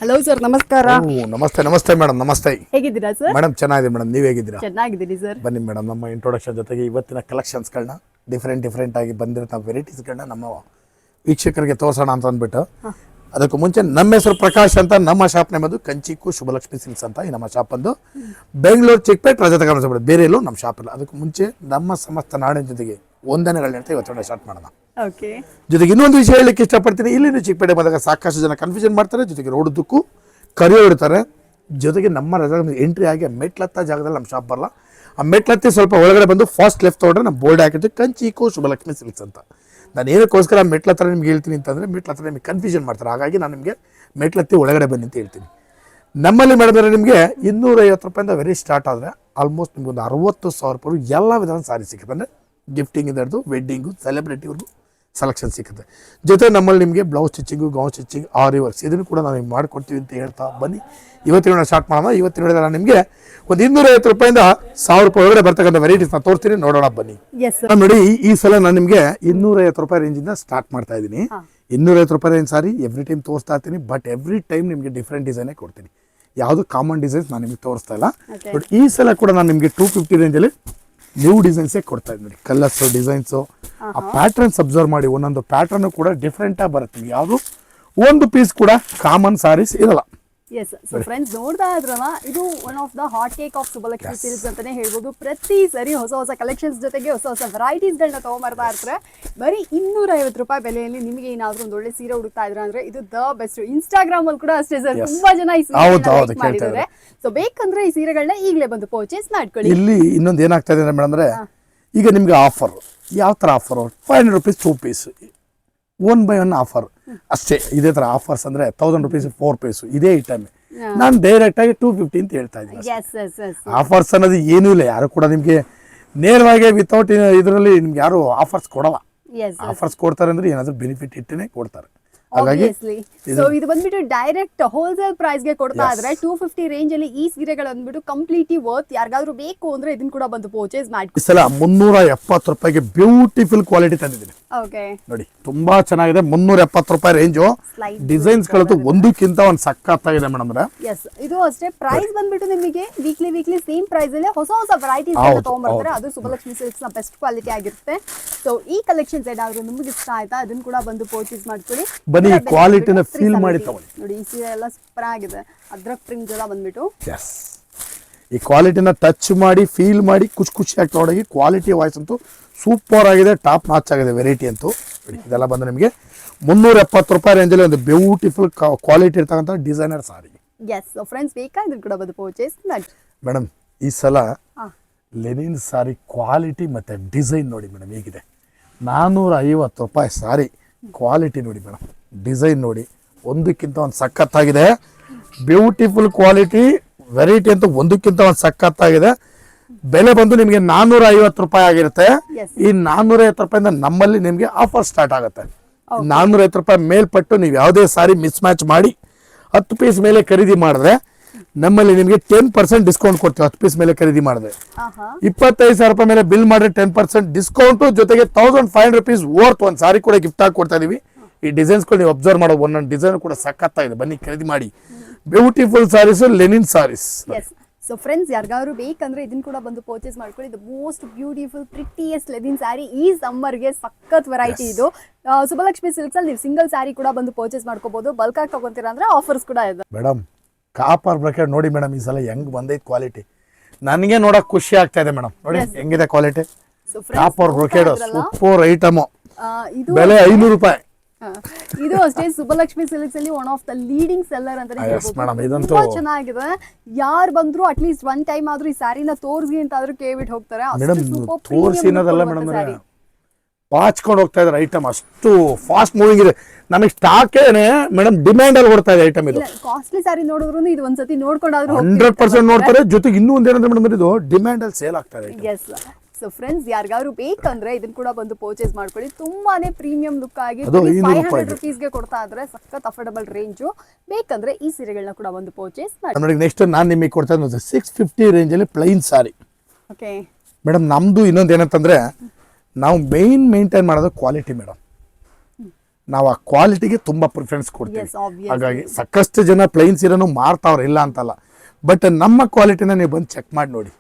Hello sir, ನಮಸ್ಕಾರ. ನಮಸ್ತೆ ನಮಸ್ತೆ ಮೇಡಮ್. ನಮಸ್ತೆ. ಹೇಗಿದ್ದೀರಾ ಸರ್? ಮೇಡಮ್ ಚೆನ್ನಾಗಿದೆ ಮೇಡಮ್, ನೀವು ಹೇಗಿದ್ದೀರಾ? ಚೆನ್ನಾಗಿದ್ದೀನಿ ಸರ್. ಬನ್ನಿ ಮೇಡಮ್, ನಮ್ಮ ಇಂಟ್ರೊಡಕ್ಷನ್ ಜೊತೆಗೆ ಇವತ್ತಿನ ಕಲೆಕ್ಷನ್ಸ್ಗಳನ್ನ ಡಿಫ್ರೆಂಟ್ ಆಗಿ ಬಂದಿರೋ ವೆರೈಟೀಸ್ಗಳನ್ನ ನಮ್ಮ ವೀಕ್ಷಕರಿಗೆ ತೋರಿಸೋಣ ಅಂತ ಅಂದ್ಬಿಟ್ಟು, ಅದಕ್ಕೂ ಮುಂಚೆ ನಮ್ಮ ಹೆಸರು ಪ್ರಕಾಶ್ ಅಂತ. ನಮ್ಮ ಶಾಪ್ ನೇಮದು ಕಂಚಿಕು ಶುಭಲಕ್ಷ್ಮಿ ಸಿಲ್ಕ್ಸ್ ಅಂತ. ಈ ನಮ್ಮ ಶಾಪ್ ಬಂದು ಬೆಂಗಳೂರು ಚಿಕ್ಕಪೇಟೆ ರಜತ ಗಮನಿಸಬೇಡಿ, ಬೇರೆ ಎಲ್ಲೂ ನಮ್ಮ ಶಾಪ್ ಇಲ್ಲ. ಅದಕ್ಕೂ ಮುಂಚೆ ನಮ್ಮ ಸಮಸ್ತ ನಾಡಿನ ಜೊತೆಗೆ ವಂದನೆಗಳನ್ನ ಹೇಳ್ತಾ ಇವತ್ತು ಸ್ಟಾರ್ಟ್ ಮಾಡೋಣ. ಜೊತೆಗೆ ಇನ್ನೊಂದು ವಿಷಯ ಹೇಳಲಿಕ್ಕೆ ಇಷ್ಟಪಡ್ತೀನಿ. ಇಲ್ಲಿ ಚಿಕ್ಕಪೇಟೆ ಬಂದಾಗ ಸಾಕಷ್ಟು ಜನ ಕನ್ಫ್ಯೂಷನ್ ಮಾಡ್ತಾರೆ, ಜೊತೆಗೆ ರೋಡದಕ್ಕೂ ಕರಿಯೋ ಇಡ್ತಾರೆ. ಜೊತೆಗೆ ನಮ್ಮ ರಜಾ ಎಂಟ್ರಿ ಆಗಿ ಮೆಟ್ಲತ್ತ ಜಾಗದಲ್ಲಿ ನಮ್ಮ ಶಾಪ್ ಬರಲ್ಲ. ಆ ಮೆಟ್ಲತ್ತಿ ಸ್ವಲ್ಪ ಒಳಗಡೆ ಬಂದು ಫಾಸ್ಟ್ ಲೆಫ್ಟ್ ತೊಗೊಂಡ್ರೆ ನಮ್ಮ ಬೋರ್ಡ್ ಹಾಕಿರ್ತೀವಿ ಕಂಚಿಕು ಶುಭಲಕ್ಷ್ಮಿ ಸಿಲ್ಕ್ಸ್ ಅಂತ. ನಾನು ಏನಕ್ಕೋಸ್ಕರ ಮೆಟ್ಲತ್ರ ನಿಮ್ಗೆ ಹೇಳ್ತೀನಿ ಅಂತಂದರೆ, ಮೆಟ್ಲತ್ರ ನಿಮಗೆ ಕನ್ಫ್ಯೂಷನ್ ಮಾಡ್ತಾರೆ. ಹಾಗಾಗಿ ನಾನು ನಿಮಗೆ ಮೆಟ್ಲತ್ತಿ ಒಳಗಡೆ ಬನ್ನಿ ಅಂತ ಹೇಳ್ತೀನಿ. ನಮ್ಮಲ್ಲಿ ಮಾಡಿದ್ರೆ ನಿಮಗೆ 250 ರೂಪಾಯಿಂದ ವೆರಿ ಸ್ಟಾರ್ಟ್ ಆದರೆ ಆಲ್ಮೋಸ್ಟ್ ನಿಮ್ಗೆ ಒಂದು 60,000 ರೂಪಾಯಿ ಎಲ್ಲ ವಿಧದ ಸಾರಿ ಸಿಗುತ್ತೆ. ಅಂದರೆ ಗಿಫ್ಟಿಂಗ್ ಹಿಡಿದು ವೆಡ್ಡಿಂಗು ಸೆಲೆಬ್ರಿಟಿವ್ರಿಗೂ ಸೆಲೆಕ್ಷನ್ ಸಿಗುತ್ತೆ. ಜೊತೆ ನಮ್ಮಲ್ಲಿ ನಿಮಗೆ ಬ್ಲೌಸ್ ಸ್ಟಿಚಿಂಗು, ಗೌನ್ ಸ್ಟಿಚಿಂಗ್, ಆರಿ ವರ್ಕ್ಸ್ ಇದನ್ನು ಕೂಡ ನಾವು ನಿಮ್ಗೆ ಮಾಡಿಕೊಡ್ತೀವಿ ಅಂತ ಹೇಳ್ತಾ ಬನ್ನಿ. ಇವತ್ತಿನ ಸ್ಟಾರ್ಟ್ ಮಾಡೋಣ. ಇವತ್ತಿನ ಹೇಳಿದ್ರೆ ನಾನು ನಿಮಗೆ ಒಂದು 250 ರೂಪಾಯಿಂದ 1000 ರೂಪಾಯಿ ಒಳಗಡೆ ಬರ್ತಕ್ಕಂಥ ವೆರೈಟೀಸ್ ನಾನು ತೋರಿಸ್ತೀನಿ, ನೋಡೋಣ ಬನ್ನಿ. ನೋಡಿ, ಈ ಸಲ ನಾನು ನಿಮಗೆ 250 ರೂಪಾಯಿ ರೇಂಜಿಂದ ಸ್ಟಾರ್ಟ್ ಮಾಡ್ತಾ ಇದ್ದೀನಿ. 250 ರೂಪಾಯಿ ರೇಂಜ್ ಸಾರಿ ಎವ್ರಿ ಟೈಮ್ ತೋರಿಸ್ತಾ ಇರ್ತೀನಿ, ಬಟ್ ಎವ್ರಿ ಟೈಮ್ ನಿಮಗೆ ಡಿಫ್ರೆಂಟ್ ಡಿಸೈನೇ ಕೊಡ್ತೀನಿ. ಯಾವುದು ಕಾಮನ್ ಡಿಸೈನ್ಸ್ ನಾನು ನಿಮಗೆ ತೋರಿಸ್ತಾ ಇಲ್ಲ. ಬಟ್ ಈ ಸಲ ಕೂಡ ನಾನು ನಿಮಗೆ 250 ರೇಂಜಲ್ಲಿ ನ್ಯೂ ಡಿಸೈನ್ಸೇ ಕೊಡ್ತಾ ಇದ್ದೀನಿ. ನೋಡಿ, ಕಲರ್ಸು, ಡಿಸೈನ್ಸು, ಆ ಪ್ಯಾಟ್ರನ್ಸ್ ಅಬ್ಸರ್ವ್ ಮಾಡಿ. ಒಂದೊಂದು ಪ್ಯಾಟ್ರನ್ ಕೂಡ ಡಿಫ್ರೆಂಟಾಗಿ ಬರುತ್ತೆ. ಯಾವುದು ಒಂದು ಪೀಸ್ ಕೂಡ ಕಾಮನ್ ಸಾರೀಸ್ ಇರಲ್ಲ. ಎಸ್, ಸೊ ಫ್ರೆಂಡ್ಸ್, ನೋಡ್ತಾ ಇದ್ರಲ್ಲ, ಇದು one of the hot cake of Shubhalakshmi silks ಅಂತಾನೆ ಹೇಳ್ಬೋದು. ಪ್ರತಿ ಸರಿ ಹೊಸ ಹೊಸ ಕಲೆಕ್ಷನ್ಸ್ ಜೊತೆಗೆ ಹೊಸ ಹೊಸ ವೆರೈಟೀಸ್ಗಳನ್ನ ತಗೊಂಬರ್ತಾ ಇರ್ತಾರೆ. ಬರೀ 250 ರೂಪಾಯಿ ಬೆಲೆಯಲ್ಲಿ ನಿಮಗೆ ಏನಾದರೂ ಒಂದು ಒಳ್ಳೆ ಸೀರೆ ಹುಡುಕ್ತಾ ಇದ್ರೆ ಅಂದ್ರೆ ಇದು ದ ಬೆಸ್ಟ್. ಇನ್ಸ್ಟಾಗ್ರಾಮ್ ಅಲ್ಲಿ ಕೂಡ ಅಷ್ಟೇ ಸರ್, ತುಂಬಾ ಜನ ಈ ಸೀರೆ ಮಾಡಿದ್ದಾರೆ. ಸೊ ಬೇಕಂದ್ರೆ ಈ ಸೀರೆಗಳನ್ನ ಈಗಲೇ ಬಂದು ಪರ್ಚೇಸ್ ಮಾಡ್ಕೊಳ್ಳಿ. ಇಲ್ಲಿ ಇನ್ನೊಂದು ಏನಾಗ್ತಾ ಇದೆ ಮೇಡಮ್ ಅಂದ್ರೆ, ಈಗ ನಿಮ್ಗೆ ಆಫರ್ ಯಾವ ತರ ಆಫರ್, 500 ರೂಪೀಸ್ 2 ಪೀಸ್, 1/1 ಆಫರ್ ಅಷ್ಟೇ. ಇದೇ ತರ ಆಫರ್ಸ್ ಅಂದ್ರೆ 1000 ರೂಪೀಸ್ 4 ಪೀಸ್ ಇದೇ ಐಟಮ್. ನಾನು ಡೈರೆಕ್ಟ್ ಆಗಿ 250 ಅಂತ ಹೇಳ್ತಾ ಇದ್ದೀನಿ. ಆಫರ್ಸ್ ಅನ್ನೋದು ಏನೂ ಇಲ್ಲ. ಯಾರು ಕೂಡ ನಿಮ್ಗೆ ನೇರವಾಗಿ ವಿತೌಟ್ ಇದರಲ್ಲಿ ನಿಮ್ಗೆ ಯಾರು ಆಫರ್ಸ್ ಕೊಡಲ್ಲ. ಆಫರ್ಸ್ ಕೊಡ್ತಾರೆ ಅಂದ್ರೆ ಏನಾದ್ರು ಬೆನಿಫಿಟ್ ಇಟ್ಟೇ ಕೊಡ್ತಾರೆ. ಹಾಗಾಗಿ ಸೊ ಇದು ಬಂದ್ಬಿಟ್ಟು ಡೈರೆಕ್ಟ್ ಹೋಲ್ಸೇಲ್ ಪ್ರೈಸ್ ಗೆ ಕೊಡ್ತಾ ಇದ್ರೆ 250 ರೇಂಜ್ ಅಲ್ಲಿ ಈ ಸೀರೆಗಳು ಬಂದ್ಬಿಟ್ಟು ಕಂಪ್ಲೀಟ್ಲಿ ವರ್ತ್. ಯಾರಿಗಾದ್ರೂ ಬೇಕು ಅಂದ್ರೆ ಇದನ್ನ ಕೂಡ ಬಂದು ಪರ್ಚೇಸ್ ಮಾಡಿ. ಈ ಸಲ 370 ರೂಪಾಯಿಗೆ ಬ್ಯೂಟಿಫುಲ್ ಕ್ವಾಲಿಟಿ ತಂದಿದ್ದೀನಿ. ನೋಡಿ, ತುಂಬಾ ಚೆನ್ನಾಗಿದೆ. 370 ರೂಪಾಯಿ ರೇಂಜು. ಡಿಸೈನ್ಸ್ ಗಳಂತೂ ಒಂದಕ್ಕಿಂತ ಒಂದು ಸಕ್ಕತ್ತಾಗಿದೆ ಮೇಡಮ್. ಇದು ಅಷ್ಟೇ ಪ್ರೈಸ್ ಬಂದ್ಬಿಟ್ಟು ನಿಮಗೆ ವೀಕ್ಲಿ ಸೇಮ್ ಪ್ರೈಸ್ ಅಲ್ಲಿ ಹೊಸ ಹೊಸ ವೆರೈಟೀಸ್ ತಗೊಂಡ್ಬರ್ತಾರೆ. ಅದು ಶುಭಲಕ್ಷ್ಮಿ ಸಿಲ್ಕ್ಸ್ ನ ಬೆಸ್ಟ್ ಕ್ವಾಲಿಟಿ ಆಗಿರುತ್ತೆ. ಸೊ ಈ ಕಲೆಕ್ಷನ್ಸ್ ಏನಾದ್ರು ನಿಮ್ಗೆ ಇಷ್ಟ ಆಯ್ತಾ, ಅದನ್ನ ಕೂಡ ಬಂದು ಪರ್ಚೇಸ್ ಮಾಡ್ಕೊಳ್ಳಿ. ಬನ್ನಿ, ಕ್ವಾಲಿಟಿನ ಫೀಲ್ ಮಾಡಿ ತಗೊಳ್ಳಿ. ನೋಡಿ, ಈ ಸೀರೆ ಎಲ್ಲ ಸೂಪರ್ ಆಗಿದೆ. ಅದ್ರಕ್ ಪ್ರಿಂಟ್ ಎಲ್ಲ ಬಂದ್ಬಿಟ್ಟು ಈ ಕ್ವಾಲಿಟಿನ ಟಚ್ ಮಾಡಿ ಫೀಲ್ ಮಾಡಿ ಖುಷಿಯಾಗಿ ತೊಗೊಂಡೋಗಿ. ಕ್ವಾಲಿಟಿ ವಾಯ್ಸ್ ಅಂತೂ ಸೂಪರ್ ಆಗಿದೆ, ಟಾಪ್ ನಾಚ್ ಆಗಿದೆ. ವೆರೈಟಿ ಅಂತೂ ಇದೆಲ್ಲ ಬಂದು ನಿಮಗೆ 370 ರೂಪಾಯಿ ರೇಂಜಲ್ಲಿ ಒಂದು ಬ್ಯೂಟಿಫುಲ್ ಕ್ವಾಲಿಟಿ ಇರ್ತಕ್ಕಂಥ ಡಿಸೈನರ್ ಸಾರಿ. ಎಸ್, ಸೊ ಫ್ರೆಂಡ್ಸ್, ಬೇಕಾದ್ರೆ ಕೂಡ ಬಂದು ಪರ್ಚೇಸ್ ಮಾಡಿ. ಮೇಡಮ್, ಈ ಸಲ ಲೆನಿನ್ ಸಾರಿ ಕ್ವಾಲಿಟಿ ಮತ್ತೆ ಡಿಸೈನ್ ನೋಡಿ ಮೇಡಮ್ ಹೇಗಿದೆ. 450 ರೂಪಾಯಿ ಸಾರಿ. ಕ್ವಾಲಿಟಿ ನೋಡಿ ಮೇಡಮ್, ಡಿಸೈನ್ ನೋಡಿ, ಒಂದಕ್ಕಿಂತ ಒಂದು ಸಖತ್ತಾಗಿದೆ. ಬ್ಯೂಟಿಫುಲ್ ಕ್ವಾಲಿಟಿ, ವೆರೈಟಿ ಅಂತೂ ಒಂದಕ್ಕಿಂತ ಒಂದು ಸಖತ್ತಾಗಿದೆ. ಬೆಲೆ ಬಂದು ನಿಮಗೆ 450 ರೂಪಾಯಿ ಆಗಿರುತ್ತೆ. ಈ 450 ರೂಪಾಯಿಂದ ನಮ್ಮಲ್ಲಿ ನಿಮಗೆ ಆಫರ್ ಸ್ಟಾರ್ಟ್ ಆಗುತ್ತೆ. 450 ರೂಪಾಯಿ ಮೇಲ್ಪಟ್ಟು ನೀವು ಯಾವುದೇ ಸಾರಿ ಮಿಸ್ ಮ್ಯಾಚ್ ಮಾಡಿ 10 ಪೀಸ್ ಮೇಲೆ ಖರೀದಿ ಮಾಡಿದ್ರೆ ನಮ್ಮಲ್ಲಿ ನಿಮಗೆ 10% ಡಿಸ್ಕೌಂಟ್ ಕೊಡ್ತೀವಿ. 10 ಪೀಸ್ ಮೇಲೆ ಖರೀದಿ ಮಾಡಿದ್ರೆ 25,000 ರೂಪಾಯಿ ಮೇಲೆ ಬಿಲ್ ಮಾಡಿದ್ರೆ 10% ಡಿಸ್ಕೌಂಟ್, ಜೊತೆಗೆ 1500 ರೂಪೀಸ್ ವರ್ತ್ ಒಂದು ಸಾರಿ ಕೂಡ ಗಿಫ್ಟ್ ಆಗಿ ಕೊಡ್ತಾ ಇದೀವಿ. ಈ ಡಿಸೈನ್ಸ್ಗಳು ನೀವು ಅಬ್ಸರ್ವ್ ಮಾಡೋ, ಒಂದೊಂದು ಡಿಸೈನ್ ಕೂಡ ಸಖತ್ತಾಗಿದೆ. ಬನ್ನಿ ಖರೀದಿ ಮಾಡಿ. Beautiful saris, linen saris. So friends, ಯಾರಿಗಾದ್ರು ಬೇಕಂದ್ರೆ ಇದನ್ನ ಕೂಡ ಬಂದು ಪರ್ಚೇಸ್ ಮಾಡ್ಕೊಳ್ಳಿ. The most beautiful prettiest linen sari ಈ ಸಮ್ಮರ್ಗೆ ಸಖತ್ ವೆರೈಟಿ ಇದು. ಶುಭಲಕ್ಷ್ಮಿ ಸಿಲ್ಕ್ಸ್ ಅಲ್ಲಿ ನೀವು ಸಿಂಗಲ್ ಸ್ಯಾರಿ ಕೂಡ ಬಂದು ಪರ್ಚೇಸ್ ಮಾಡ್ಕೋಬಹುದು. ಬಲ್ಕ್ ಆಗಿ ತಗೊಂತೀರಾ ಅಂದ್ರೆ ಆಫರ್ಸ್ ಕೂಡ ಇದೆ. ಮೇಡಮ್, ಕಾಪರ್ ಬ್ರಾಕೆಟ್ ನೋಡಿ ಮೇಡಮ್, ಈ ಸಲ ಹೆಂಗ್ ಬಂದೈತೆ ಕ್ವಾಲಿಟಿ. ನನಗೆ ನೋಡಕ್ ಖುಷಿ ಆಗ್ತಾ ಇದೆ ಮೇಡಮ್. ನೋಡಿ ಹೆಂಗಿದೆ quality. Copper bracket super item. ಬೆಲೆ 500 ರೂಪಾಯಿ. ಇದು ಅಷ್ಟೇ ಶುಭಲಕ್ಷ್ಮಿ ಸಿಲ್ಕ್ಸ್ ಅಲ್ಲಿ one of the leading seller ಅಂತಾನೆ ಹೇಳ್ಬೋದು. ತುಂಬಾ ಚೆನ್ನಾಗಿದೆ. ಯಾರು ಬಂದ್ರು ಅಟ್ಲೀಸ್ಟ್ ಒನ್ ಟೈಮ್ ಆದ್ರೂ ಈ ಸ್ಯಾರಿನ ತೋರಿಸಿ ಅಂತ ಆದ್ರೂ ಕೇಳ್ಬಿಟ್ಟು ಹೋಗ್ತಾರೆ. ತೋರಿಸಿನದಲ್ಲ ಮೇಡಮ್, ಪಾಚ್ಕೊಂಡು ಹೋಗ್ತಾ ಇದಾರೆ ಐಟಮ್. ಅಷ್ಟು ಫಾಸ್ಟ್ ಮೂವಿಂಗ್ ಇದೆ. ನಮಗೆ ಸ್ಟಾಕೇನೆ ಮೇಡಮ್ ಡಿಮ್ಯಾಂಡ್ ಅಲ್ಲಿ ಕೊಡ್ತಾ ಇದೆ ಐಟಮ್. ಇದು ಕಾಸ್ಟ್ಲಿ ಸ್ಯಾರಿ ನೋಡಿದ್ರು ಇದು ಒಂದ್ಸತಿ ನೋಡ್ಕೊಂಡಾದ್ರೂ 100% ನೋಡ್ತಾರೆ. ಜೊತೆಗೆ ಇನ್ನೂ ಒಂದೇನಂದ್ರೆ ಮೇಡಮ್, ಇದು ಡಿಮ್ಯಾಂಡ್ ಅಲ್ಲಿ ಸೇಲ್ ಆಗ್ತಾ ಇದೆ. ಸೊ ಫ್ರೆಂಡ್ಸ್, ಯಾರಿಗಾದ್ರು ಬೇಕಂದ್ರೆ ಇದನ್ನ ಕೂಡ ಬಂದು ಪರ್ಚೇಸ್ ಮಾಡ್ಕೊಳ್ಳಿ. ತುಂಬಾನೇ ಪ್ರೀಮಿಯಂ ಲುಕ್ ಆಗಿ 500 ರೂಪೀಸ್ಗೆ ಕೊಡ್ತಾ ಇದ್ರೆ ಸಖತ್ ಅಫೋರ್ಡಬಲ್ ರೇಂಜು. ಬೇಕಂದ್ರೆ ಈ ಸೀರೆಗಳನ್ನ ಕೂಡ ಬಂದು ಪರ್ಚೇಸ್ ಮಾಡಿ. ನೆಕ್ಸ್ಟ್ ನಾನು ನಿಮಗೆ ಕೊಡ್ತಾ ಇರೋದು 650 ರೇಂಜಲ್ಲಿ ಪ್ಲೈನ್ ಸಾರಿ. ಓಕೆ ಮೇಡಮ್, ನಮ್ದು ಇನ್ನೊಂದು ಏನಂತಂದ್ರೆ ನಾವು ಮೇಂಟೈನ್ ಮಾಡೋದು ಕ್ವಾಲಿಟಿ ಮೇಡಮ್. ನಾವು ಆ ಕ್ವಾಲಿಟಿಗೆ ತುಂಬ ಪ್ರಿಫರೆನ್ಸ್ ಕೊಡ್ತೀವಿ. Yes, obviously. ಹಾಗಾಗಿ ಸಾಕಷ್ಟು ಜನ ಪ್ಲೈನ್ ಸೀರೆನೂ ಮಾರ್ತಾವ್ರೆ, ಇಲ್ಲ ಅಂತಲ್ಲ. ಬಟ್ ನಮ್ಮ ಕ್ವಾಲಿಟಿನ ನೀವು ಬಂದು ಚೆಕ್ ಮಾಡಿ ನೋಡಿ.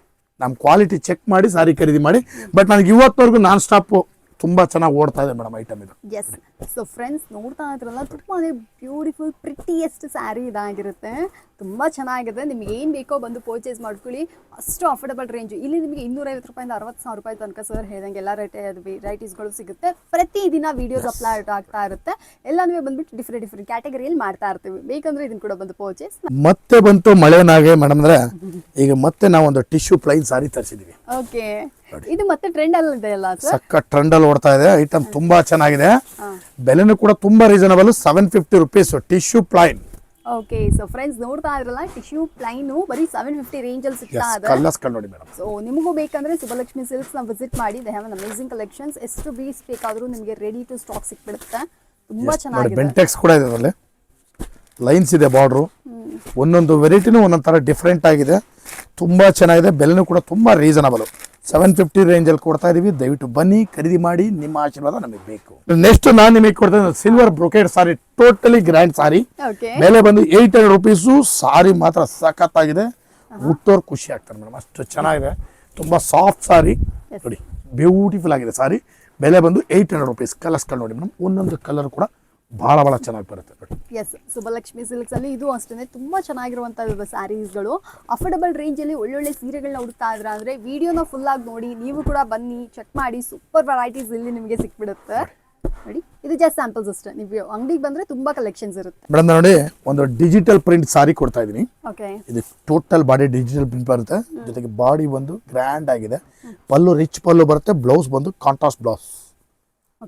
ನಮ್ಮ ಕ್ವಾಲಿಟಿ ಚೆಕ್ ಮಾಡಿ ಸಾರಿ ಖರೀದಿ ಮಾಡಿ. ಬಟ್ ನನಗೆ ಇವತ್ತವರೆಗೂ ನಾನ್ ಸ್ಟಾಪು ತುಂಬ ಚೆನ್ನಾಗಿ ಓಡ್ತಾ ಇದೆ ಮೇಡಮ್ ಐಟಮ್ ಇದು. ಎಸ್. ಸೊ ಫ್ರೆಂಡ್ಸ್ ನೋಡ್ತಾ ಇದ್ರಲ್ಲ, ತುಂಬಾ ಬ್ಯೂಟಿಫುಲ್ ಪ್ರಿಟಿಯೆಸ್ಟ್ ಸ್ಯಾರಿ ಇದಾಗಿರುತ್ತೆ. ತುಂಬ ಚೆನ್ನಾಗಿದೆ. ನಿಮ್ಗೆ ಏನು ಬೇಕೋ ಬಂದು ಪರ್ಚೇಸ್ ಮಾಡ್ಕೊಳ್ಳಿ. ಅಷ್ಟು ಅಫೋರ್ಡಬಲ್ ರೇಂಜು. ಇಲ್ಲಿ ನಿಮಗೆ 250 ರೂಪಾಯಿಂದ 60,000 ರೂಪಾಯಿ ತನಕ ಸರ್ ಹೇಳ್ದಂಗೆ ಎಲ್ಲ ವೆರೈಟೀಸ್ಗಳು ಸಿಗುತ್ತೆ. ಪ್ರತಿದಿನ ವೀಡಿಯೋಸ್ ಅಪ್ಲೋಡ್ ಆಗ್ತಾ ಇರುತ್ತೆ. ಎಲ್ಲನೂ ಬಂದ್ಬಿಟ್ಟು ಡಿಫ್ರೆಂಟ್ ಕ್ಯಾಟಗರಿಯಲ್ಲಿ ಮಾಡ್ತಾ ಇರ್ತೀವಿ. ಬೇಕಂದ್ರೆ ಇದನ್ನು ಕೂಡ ಬಂದು ಪರ್ಚೇಸ್. ಮತ್ತೆ ಬಂತು ಮಳೆನಾಗೆ ಮೇಡಮ್ ಅಂದ್ರೆ, ಈಗ ಮತ್ತೆ ನಾವು ಒಂದು ಟಿಶ್ಯೂ ಪ್ಲೈನ್ ಸಾರಿ ತರಿಸಿದೀವಿ. ಓಕೆ, ಇದು ಮತ್ತೆ ಟ್ರೆಂಡ್ ಅಲ್ಲಿ ಇದೆ ಅಲ್ಲ ಸರ್? ಸಕ್ಕ ಟ್ರೆಂಡ್ ಅಲ್ಲಿ ಓಡ್ತಾ ಇದೆ. ಐಟಮ್ ತುಂಬಾ ಚೆನ್ನಾಗಿದೆ. ಬೆಲೆನೂ ಕೂಡ ತುಂಬಾ reasonable. 750 rupees tissue plain. Okay, so friends ನೋಡ್ತಾ ಇದ್ರಲ್ಲ, ಟಿಶ್ಯೂ ಪ್ಲೈನು ಬರೀ 750 ರೇಂಜ್ ಅಲ್ಲಿ ಸಿಗ್ತಾ ಇದೆ. ಕಲರ್ಸ್ ನೋಡಿ ಮೇಡಮ್. ಸೊ ನಿಮಗೂ ಬೇಕಂದ್ರೆ ಸುಬ್ಬಲಕ್ಷ್ಮಿ ಸಿಲ್ಕ್ಸ್ ನ ವಿಸಿಟ್ ಮಾಡಿ. They have an amazing collections. ಎಷ್ಟು ಪೀಸ್ ಬೇಕಾದರೂ ನಿಮಗೆ ರೆಡಿ ಟು ಸ್ಟಾಕ್ ಸಿಕ್ಬಿಡುತ್ತೆ. ತುಂಬಾ ಚೆನ್ನಾಗಿದೆ. ಬೆಂಟೆಕ್ಸ್ ಕೂಡ ಇದೆ ಅದರಲ್ಲಿ. ಲೈನ್ಸ್ ಇದೆ ಬಾರ್ಡ್ರು. ಒಂದೊಂದು ವೆರೈಟಿನೂ ಒಂದೊಂದು ಥರ ಡಿಫ್ರೆಂಟ್ ಆಗಿದೆ. ತುಂಬಾ ಚೆನ್ನಾಗಿದೆ. ಬೆಲೆನೂ ಕೂಡ ತುಂಬಾ ರೀಸನಬಲ್. 750 ರೇಂಜಲ್ಲಿ ಕೊಡ್ತಾ ಇದೀವಿ. ದಯವಿಟ್ಟು ಬನ್ನಿ, ಖರೀದಿ ಮಾಡಿ. ನಿಮ್ಮ ಆಶೀರ್ವಾದ ನಮಗೆ ಬೇಕು. ನೆಕ್ಸ್ಟ್ ನಾನು ನಿಮಗೆ ಕೊಡ್ತಾ ಇದ್ದೀನಿ ಸಿಲ್ವರ್ ಬ್ರೊಕೇಡ್ ಸಾರಿ. ಟೋಟಲಿ ಗ್ರ್ಯಾಂಡ್ ಸಾರಿ. ಓಕೆ, ಬೆಲೆ ಬಂದು 800 ರುಪೀಸು. ಸಾರಿ ಮಾತ್ರ ಸಖತ್ತಾಗಿದೆ. ಹುಟ್ಟೋರು ಖುಷಿ ಆಗ್ತಾರೆ ಮೇಡಮ್, ಅಷ್ಟು ಚೆನ್ನಾಗಿದೆ. ತುಂಬಾ ಸಾಫ್ಟ್ ಸಾರಿ ನೋಡಿ, ಬ್ಯೂಟಿಫುಲ್ ಆಗಿದೆ ಸಾರಿ. ಬೆಲೆ ಬಂದು 800 ರುಪೀಸ್. ಕಲರ್ಸ್ಗಳು ನೋಡಿ ಮೇಡಮ್, ಒಂದೊಂದು ಕಲರ್ ಕೂಡ ಬಹಳ ಚೆನ್ನಾಗಿ ಬರುತ್ತೆ. ಎಸ್, ಸುಬ್ಬಲಕ್ಷ್ಮಿ ಸಿಲ್ಕ್ಸ್ ಅಲ್ಲಿ ಇದು ಅಷ್ಟೇ ತುಂಬಾ ಚೆನ್ನಾಗಿರುವಂತಹ ಸ್ಯಾರೀಸ್ಗಳು. ಅಫೋರ್ಡಬಲ್ ರೇಂಜ್ ಅಲ್ಲಿ ಒಳ್ಳೊಳ್ಳೆ ಸೀರೆಗಳನ್ನ ಹುಡುಕ್ತಾ ಇದ್ರ ಅಂದ್ರೆ ವಿಡಿಯೋನ ಫುಲ್ ಆಗಿ ನೋಡಿ. ನೀವು ಕೂಡ ಬನ್ನಿ, ಚೆಕ್ ಮಾಡಿ. ಸೂಪರ್ ವೆರೈಟೀಸ್ ಇಲ್ಲಿ ನಿಮಗೆ ಸಿಕ್ಬಿಡುತ್ತೆ ನೋಡಿ. ಇದು ಜಸ್ಟ್ ಸ್ಯಾಂಪಲ್ಸ್ ಅಷ್ಟೇ. ನೀವು ಅಂಗಡಿಗೆ ಬಂದ್ರೆ ತುಂಬಾ ಕಲೆಕ್ಷನ್ಸ್ ಇರುತ್ತೆ ಮೇಡಮ್. ನೋಡಿ, ಒಂದು ಡಿಜಿಟಲ್ ಪ್ರಿಂಟ್ ಸಾರಿ ಕೊಡ್ತಾ ಇದೀನಿ. ಓಕೆ, ಇದು ಟೋಟಲ್ ಬಾಡಿ ಡಿಜಿಟಲ್ ಪ್ರಿಂಟ್ ಬರುತ್ತೆ. ಜೊತೆಗೆ ಬಾಡಿ ಒಂದು ಗ್ರ್ಯಾಂಡ್ ಆಗಿದೆ. ಪಲ್ಲು ರಿಚ್ ಪಲ್ಲು ಬರುತ್ತೆ. ಬ್ಲೌಸ್ ಬಂದು ಕಾಂಟ್ರಾಸ್ಟ್ ಬ್ಲೌಸ್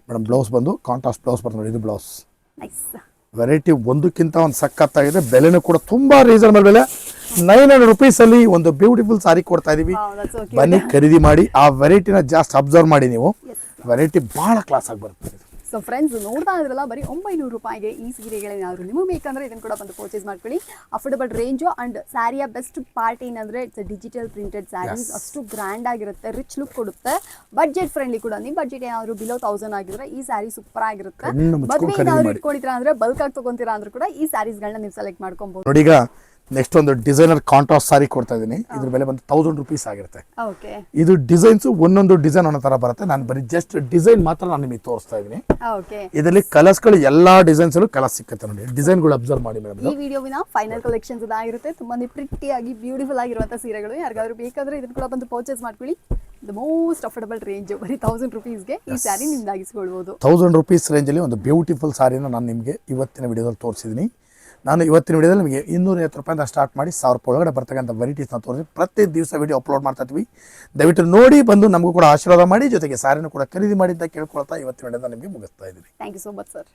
ಮೇಡಮ್. ಬ್ಲೌಸ್ ಬಂದು ಕಾಂಟ್ರಾಸ್ಟ್ ಬ್ಲೌಸ್ ಬರುತ್ತೆ ನೋಡಿ. ಇದು ಬ್ಲೌಸ್. ನೈಸ್. ವೆರೈಟಿ ಒಂದಕ್ಕಿಂತ ಒಂದು ಸಖತ್ತಾಗಿದೆ. ಬೆಲೆನೂ ಕೂಡ ತುಂಬಾ ರೀಸನಬಲ್ ಬೆಲೆ. 900 ರುಪೀಸ್ ಅಲ್ಲಿ ಒಂದು ಬ್ಯೂಟಿಫುಲ್ ಸಾರಿ ಕೊಡ್ತಾ ಇದೀವಿ. ಬನ್ನಿ, ಖರೀದಿ ಮಾಡಿ. ಆ ವೆರೈಟಿನ ಜಾಸ್ಟ್ ಅಬ್ಸರ್ವ್ ಮಾಡಿ ನೀವು. ವೆರೈಟಿ ಬಹಳ ಕ್ಲಾಸ್ ಆಗಿ ಬರುತ್ತೆ. ಸೊ ಫ್ರೆಂಡ್ಸ್ ನೋಡ್ತಾ ಇದ್ರಲ್ಲ, ಬರೀ 900 ರೂಪಾಯಿಗೆ ಈ ಸೀರೆಗಳೇನಾದ್ರು ನಿಮಗೆ ಬೇಕಂದ್ರೆ ಇದನ್ನು ಕೂಡ ಬಂದು ಪರ್ಚೇಸ್ ಮಾಡ್ಕೊಳ್ಳಿ. Affordable range. ಅಂಡ್ ಸ್ಯಾರಿಯ ಬೆಸ್ಟ್ ಪಾರ್ಟ್ ಏನಂದ್ರೆ ಇಟ್ಸ್ ಡಿಜಿಟಲ್ ಪ್ರಿಂಟೆಡ್ ಸ್ಯಾರೀಸ್. ಅಷ್ಟು ಗ್ರ್ಯಾಂಡ್ ಆಗಿರುತ್ತೆ, ರಿಚ್ ಲುಕ್ ಕೊಡುತ್ತೆ. ಬಡ್ಜೆಟ್ ಫ್ರೆಂಡ್ಲಿ ಕೂಡ. ನಿಮ್ಮ ಬಡ್ಜೆಟ್ ಏನಾದ್ರು ಬಿಲೋ 1000 ಆಗಿದ್ರೆ ಈ ಸ್ಯಾರಿ ಸೂಪರ್ ಆಗಿರುತ್ತೆ. ಮದುವೆ ಏನಾದ್ರು ಇಟ್ಕೊಂಡಿರಾ ಅಂದ್ರೆ, ಬಲ್ಕ್ ಆಗಿ ತಗೊಂತೀರಾ ಅಂದ್ರೆ ಕೂಡ ಈ ಸ್ಯಾರೀಸ್ಗಳನ್ನ ನೀವು ಸೆಲೆಕ್ಟ್ ಮಾಡ್ಕೊಬಹುದು. ನೋಡಿ, ಈಗ ನೆಕ್ಸ್ಟ್ ಒಂದು ಡಿಸೈನರ್ ಕಾಂಟ್ರಾಸ್ಟ್ ಸಾರಿ ಕೊಡ್ತಾ ಇದೀನಿ. ಇದ್ರ ಬೆಲೆ ಬಂದು 1000 ರುಪೀಸ್ ಆಗಿರುತ್ತೆ. ಓಕೆ, ಇದು ಡಿಸೈನ್ಸ್ ಒಂದೊಂದು ಡಿಸೈನ್ ಒಂದೊಂದು ತರ ಬರುತ್ತೆ. ನಾನು ಬರೀ ಜಸ್ಟ್ ಡಿಸೈನ್ ಮಾತ್ರ ನಾನು ನಿಮಗೆ ತೋರಿಸ್ತಾ ಇದೀನಿ. ಓಕೆ, ಇದರಲ್ಲಿ ಕಲರ್ಸ್ ಗಳು ಎಲ್ಲಾ ಡಿಸೈನ್ಸ್ ಅಲ್ಲೂ ಕಲರ್ ಸಿಕ್ಕತ್ತೆ ನೋಡಿ. ಡಿಸೈನ್ ಗಳು ಅಬ್ಸರ್ವ್ ಮಾಡಿ ಮೇಡಮ್. ಈ ವಿಡಿಯೋವಿನ ಫೈನಲ್ ಕಲೆಕ್ಷನ್ಸ್ ಇದಾಗಿರುತ್ತೆ. ತುಂಬಾನೇ ಪ್ರಿಟಿ ಆಗಿ ಬ್ಯೂಟಿಫುಲ್ ಆಗಿರುವಂತಹ ಸೀರೆಗಳು. ಯಾರಿಗಾದ್ರೂ ಬೇಕಾದ್ರೆ ಇದನ್ನು ಕೂಡ ಬಂದು ಪರ್ಚೇಸ್ ಮಾಡ್ಕೊಳ್ಳಿ. The most affordable range. ಬರೀ 1000 ರುಪೀಸ್ಗೆ ಈ ಸ್ಯಾರಿ ನಿಮ್ದಾಗಿಸ್ಕೊಳ್ಬಹುದು. 1000 ರುಪೀಸ್ ರೇಂಜಲ್ಲಿ ಒಂದು ಬ್ಯೂಟಿಫುಲ್ ಸಾರಿನ ನಾನು ನಿಮಗೆ ಇವತ್ತಿನ ವಿಡಿಯೋದಲ್ಲಿ ತೋರಿಸಿದ್ದೀನಿ. ನಾನು ಇವತ್ತಿನ ವಿಡಿಯೋದಲ್ಲಿ ನಿಮಗೆ 250 ರೂಪಾಯಿಂದ ಸ್ಟಾರ್ಟ್ ಮಾಡಿ 1000 ರೂಪಾಯಿ ಒಳಗಡೆ ಬರ್ತಕ್ಕಂಥ ವೆರೈಟೀಸ್ನ ತೋರಿಸಿ ಪ್ರತಿ ದಿವಸ ವಿಡಿಯೋ ಅಪ್ಲೋಡ್ ಮಾಡ್ತಾ ಇದ್ವಿ. ದಯವಿಟ್ಟು ನೋಡಿ, ಬಂದು ನಮಗೂ ಕೂಡ ಆಶೀರ್ವಾದ ಮಾಡಿ. ಜೊತೆಗೆ ಸಾರಿನೂ ಕೂಡ ಖರೀದಿ ಮಾಡಿ ಅಂತ ಕೇಳ್ಕೊಳ್ತಾ ಇವತ್ತಿನ ವಿಡಿಯೋನ ನಿಮಗೆ ಮುಗಿಸ್ತಾ ಇದ್ದೀನಿ. Thank you so much sir.